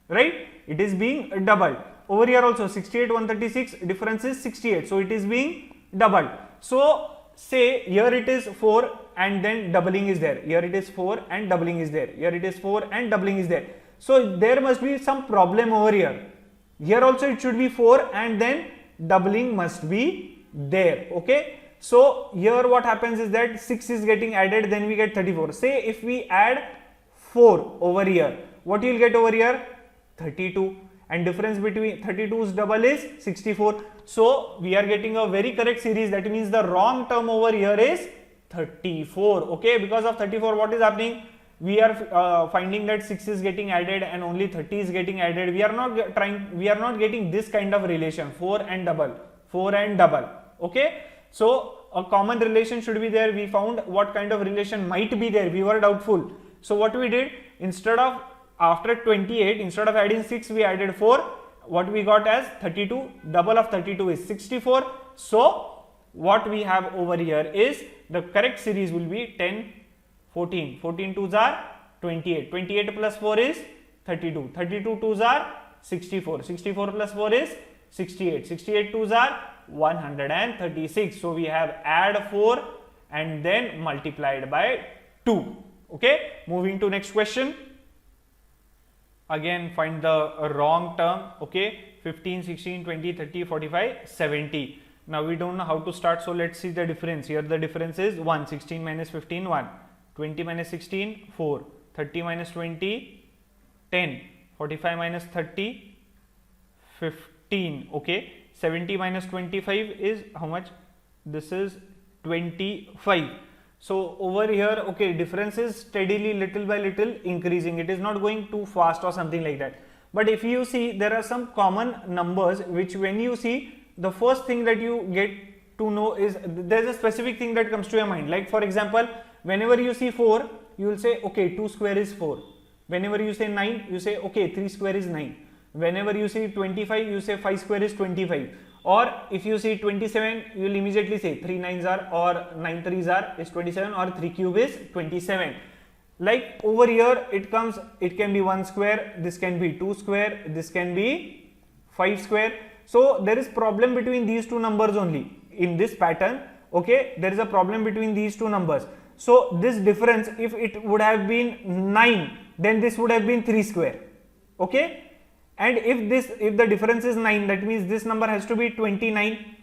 right? It is being doubled. Over here also 68, 136, difference is 68. So it is being doubled. So say here it is 4 and then doubling is there. Here it is 4 and doubling is there. Here it is 4 and doubling is there. So there must be some problem over here. Here also it should be 4 and then doubling must be there. Okay. So here what happens is that 6 is getting added, then we get 34. Say if we add 4 over here, what you will get over here? 32, and difference between 32's double is 64. So we are getting a very correct series. That means the wrong term over here is 34. Okay, because of 34, what is happening? We are finding that 6 is getting added and only 30 is getting added. We are not getting this kind of relation, 4 and double, 4 and double. Okay, so a common relation should be there. We found what kind of relation might be there. We were doubtful. So what we did, instead of after 28, instead of adding 6, we added 4. What we got as 32, double of 32 is 64. So what we have over here is the correct series will be 10, 14. 14 twos are 28. 28 plus 4 is 32. 32 twos are 64. 64 plus 4 is 68. 68 twos are 136. So we have add 4 and then multiplied by 2. Okay, moving to next question. Again find the wrong term. Okay, 15, 16, 20, 30, 45, 70. Now we don't know how to start, so let's see the difference. Here the difference is 1. 16 minus 15, 1. 20 minus 16, 4. 30 minus 20, 10. 45 minus 30, 15. Okay, 70 minus 25 is how much? This is 25. So over here, okay, difference is steadily little by little increasing. It is not going too fast or something like that. But if you see, there are some common numbers which when you see, the first thing that you get to know is there is a specific thing that comes to your mind. Like for example, whenever you see 4, you will say, okay, 2 square is 4. Whenever you say 9, you say, okay, 3 square is 9. Whenever you see 25, you say 5 square is 25. Or if you see 27, you will immediately say 3 9s are, or 9 3s are is 27, or 3 cube is 27. Like over here it comes, it can be 1 square, this can be 2 square, this can be 5 square. So there is problem between these two numbers only in this pattern. Okay, there is a problem between these two numbers. So this difference, if it would have been 9, then this would have been 3 square. Okay, and if the difference is 9, that means this number has to be 29.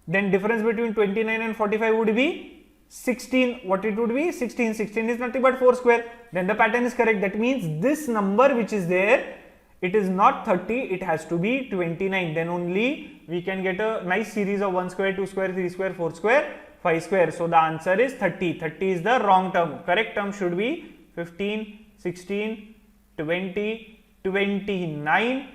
Then difference between 29 and 45 would be 16. What it would be? 16. 16 is nothing but 4 square. Then the pattern is correct. That means this number which is there, it is not 30, it has to be 29. Then only we can get a nice series of 1 square, 2 square, 3 square, 4 square, 5 square. So the answer is 30. 30 is the wrong term. Correct term should be 15, 16, 20, 29,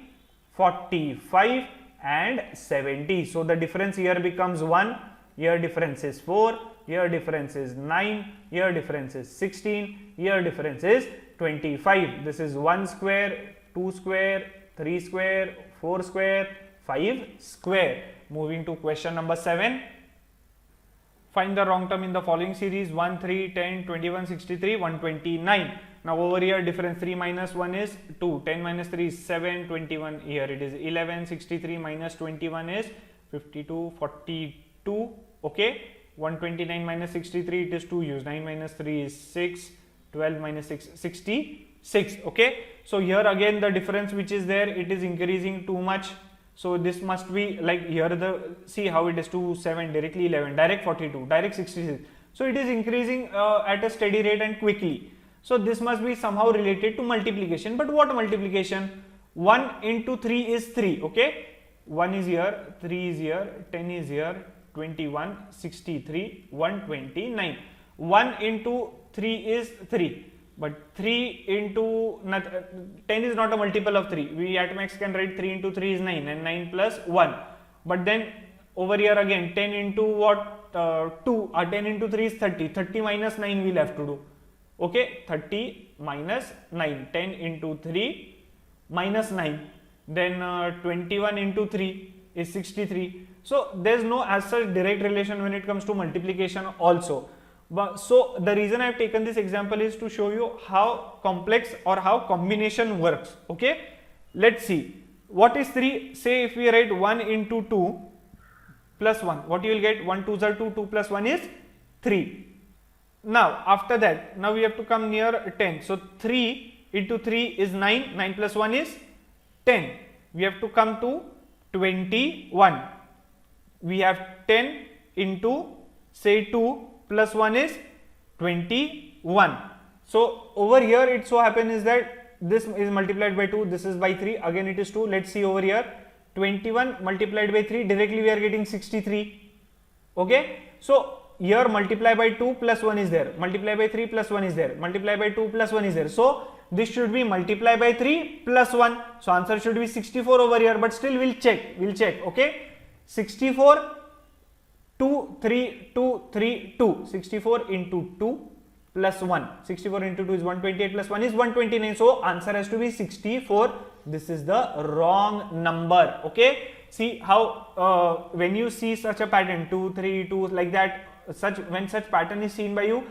45 and 70. So the difference here becomes 1, here difference is 4, here difference is 9, here difference is 16, here difference is 25. This is 1 square, 2 square, 3 square, 4 square, 5 square. Moving to question number 7. Find the wrong term in the following series: 1, 3, 10, 21, 63, 129. Now over here difference 3 minus 1 is 2, 10 minus 3 is 7, 21, here it is 11, 63 minus 21 is 52, 42, okay, 129 minus 63 it is 2, use 9 minus 3 is 6, 12 minus 6, 66, okay. So here again the difference which is there, it is increasing too much. So this must be like here the, see how it is 2, 7, directly 11, direct 42, direct 66. So it is increasing at a steady rate and quickly. So this must be somehow related to multiplication. But what multiplication? 1 into 3 is 3, okay. 1 is here, 3 is here, 10 is here, 21, 63, 129. 1 into 3 is 3. But 3 into 10 is not a multiple of 3. We at max can write 3 into 3 is 9 and 9 plus 1. But then over here again 10 into what? 2 or 10 into 3 is 30. 30 minus 9 we will have to do. Okay, 30 minus 9. 10 into 3 minus 9. Then 21 into 3 is 63. So there is no as such direct relation when it comes to multiplication also. But so the reason I have taken this example is to show you how complex or how combination works. Okay, let's see what is 3. Say if we write 1 into 2 plus 1, what you will get? 1 2s are 2, 2 plus 1 is 3. Now after that, now we have to come near 10. So 3 into 3 is 9, 9 plus 1 is 10. We have to come to 21. We have 10 into say 2 plus 1 is 21. So over here it so happens is that this is multiplied by 2, this is by 3, again it is 2. Let's see over here, 21 multiplied by 3, directly we are getting 63. Okay, so here multiply by 2 plus 1 is there, multiply by 3 plus 1 is there, multiply by 2 plus 1 is there. So this should be multiply by 3 plus 1. So answer should be 64 over here, but still we'll check, okay. 64 2, 3, 2, 3, 2. 64 into 2 plus 1. 64 into 2 is 128 plus 1 is 129. So answer has to be 64. This is the wrong number. Okay. See how when you see such a pattern 2, 3, 2 like that, when such pattern is seen by you,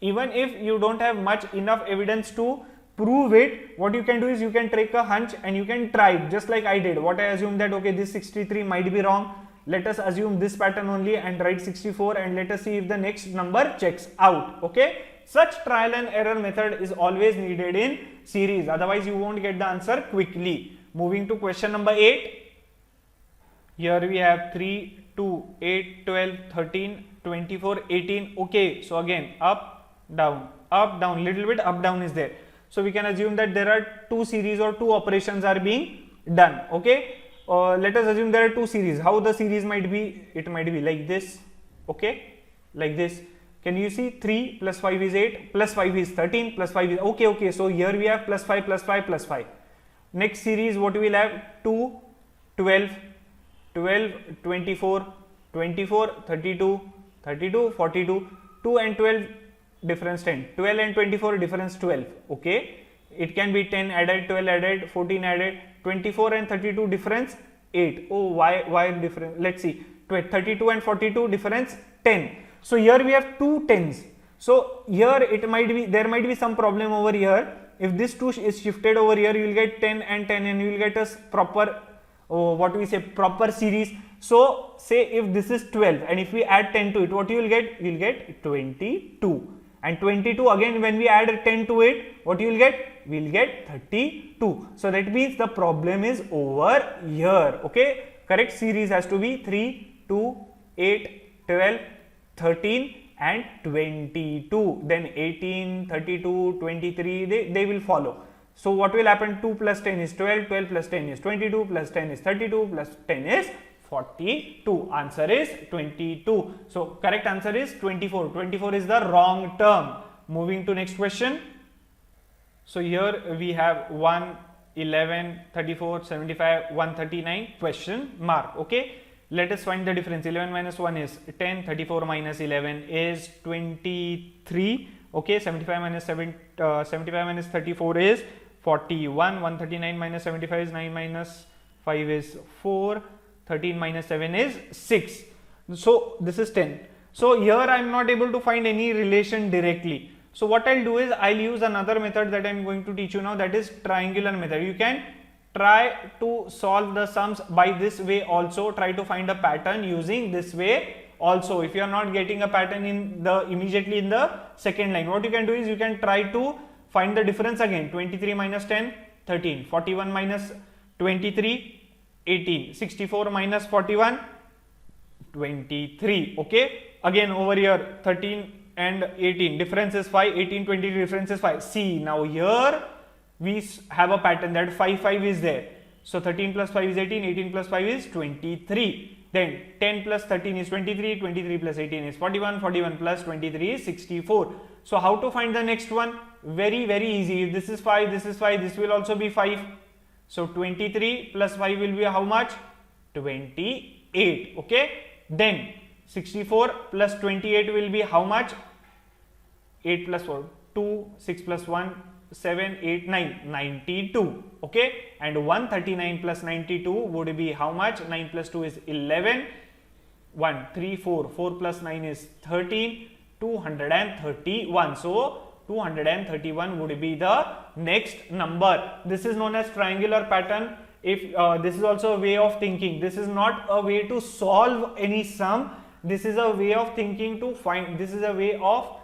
even if you don't have much enough evidence to prove it, what you can do is you can take a hunch and you can try it, just like I did. What I assumed that okay, this 63 might be wrong. Let us assume this pattern only and write 64 and let us see if the next number checks out. Okay, such trial and error method is always needed in series, otherwise you won't get the answer quickly. Moving to question number 8. Here we have 3, 2, 8, 12, 13, 24, 18. Okay, so again up, down, little bit up, down is there. So we can assume that there are two series or two operations are being done. Okay. Let us assume there are two series. How the series might be? It might be like this, okay, like this. Can you see 3 plus 5 is 8, plus 5 is 13, plus 5 is okay. So here we have plus 5, plus 5, plus 5. Next series, what we will have? 2, 12, 12, 24, 24, 32, 32, 42, 2 and 12 difference 10, 12 and 24 difference 12. Okay, it can be 10 added, 12 added, 14 added, 24 and 32 difference 8. Oh, why difference? Let's see. 32 and 42 difference 10. So here we have two tens. So here there might be some problem over here. If this 2 is shifted over here, you will get 10 and 10 and you will get a proper, proper series. So say if this is 12 and if we add 10 to it, what you will get? You will get 22. And 22 again, when we add 10 to it, what you will get? We will get 32. So that means the problem is over here. Okay, correct series has to be 3, 2, 8, 12, 13 and 22. Then 18, 32, 23, they will follow. So what will happen? 2 plus 10 is 12, 12 plus 10 is 22, plus 10 is 32, plus 10 is 42. Answer is 22. So correct answer is 24. 24 is the wrong term. Moving to next question. So here we have 1, 11, 34, 75, 139 question mark. Okay. Let us find the difference. 11 minus 1 is 10, 34 minus 11 is 23. Okay. 75 minus 34 is 41. 139 minus 75 is 9 minus 5 is 4. 13 minus 7 is 6. So this is 10. So here I am not able to find any relation directly. So what I'll do is I'll use another method that I'm going to teach you now, that is triangular method. You can try to solve the sums by this way also. Try to find a pattern using this way also. If you are not getting a pattern immediately in the second line, what you can do is you can try to find the difference again. 23 minus 10, 13. 41 minus 23, 18. 64 minus 41, 23. Okay. Again over here 13 and 18 difference is 5. 18, 23 difference is 5. See, now here we have a pattern that 5 is there. So 13 plus 5 is 18. 18 plus 5 is 23. Then 10 plus 13 is 23. 23 plus 18 is 41. 41 plus 23 is 64. So how to find the next one? Very easy. If this is 5, this is 5, this will also be 5. So 23 plus 5 will be how much? 28. Okay. Then 64 plus 28 will be how much? 8 plus 4, 2, 6 plus 1, 7, 8, 9, 92. Okay. And 139 plus 92 would be how much? 9 plus 2 is 11. 1, 3, 4. 4 plus 9 is 13. 231. So 231 would be the next number. This is known as triangular pattern. If this is also a way of thinking. This is not a way to solve any sum. This is a way of thinking to find. This is a way of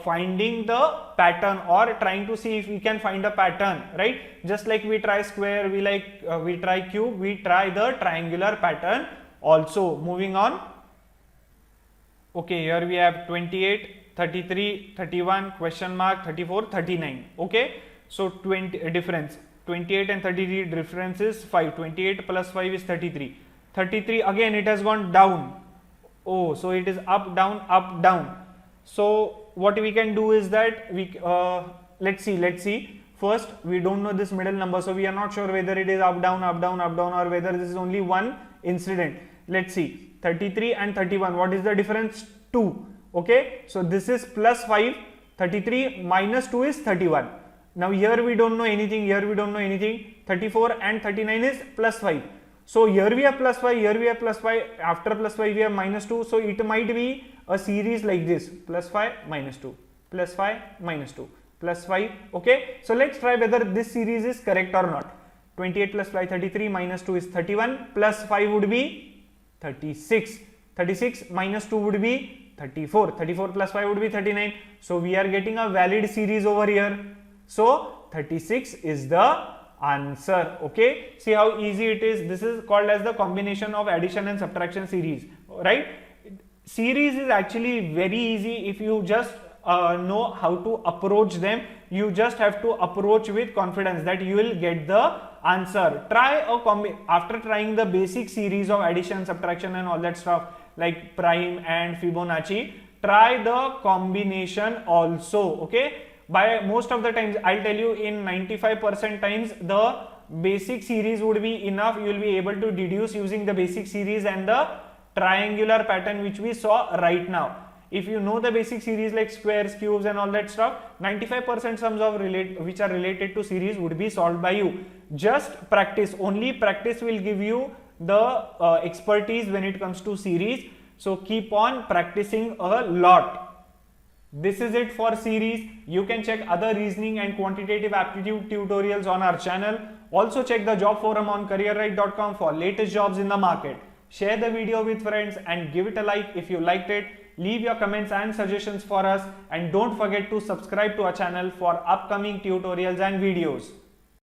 finding the pattern or trying to see if we can find a pattern, right? Just like we try square, we try cube, we try the triangular pattern also. Moving on. Okay, here we have 28, 33, 31, question mark, 34, 39. Okay, so 20 difference. 28 and 33 difference is 5. 28 plus 5 is 33. 33 again it has gone down. Oh, so it is up, down, up, down. So what we can do is that we let's see. First, we don't know this middle number, so we are not sure whether it is up, down, up, down, up, down, or whether this is only one incident. Let's see. 33 and 31. What is the difference? 2. Okay. So this is plus 5. 33 minus 2 is 31. Now here we don't know anything. Here we don't know anything. 34 and 39 is plus 5. So here we have plus 5. Here we have plus 5. After plus 5 we have minus 2. So it might be a series like this: plus 5 minus 2, plus 5 minus 2, plus 5. Okay. So let's try whether this series is correct or not. 28 plus 5, 33, minus 2 is 31, plus 5 would be 36. 36 minus 2 would be 34. 34 plus 5 would be 39. So we are getting a valid series over here. So 36 is the answer. Okay. See how easy it is. This is called as the combination of addition and subtraction series, right? Series is actually very easy if you just know how to approach them. You just have to approach with confidence that you will get the answer. Try after trying the basic series of addition, subtraction and all that stuff like prime and Fibonacci, try the combination also. Okay. By most of the times, I'll tell you, in 95% times the basic series would be enough. You will be able to deduce using the basic series and the triangular pattern which we saw right now. If you know the basic series like squares, cubes and all that stuff, 95% sums of which are related to series would be solved by you. Just practice. Only practice will give you the expertise when it comes to series. So keep on practicing a lot. This is it for series. You can check other reasoning and quantitative aptitude tutorials on our channel. Also check the job forum on careerright.com for latest jobs in the market. Share the video with friends and give it a like if you liked it. Leave your comments and suggestions for us, and don't forget to subscribe to our channel for upcoming tutorials and videos.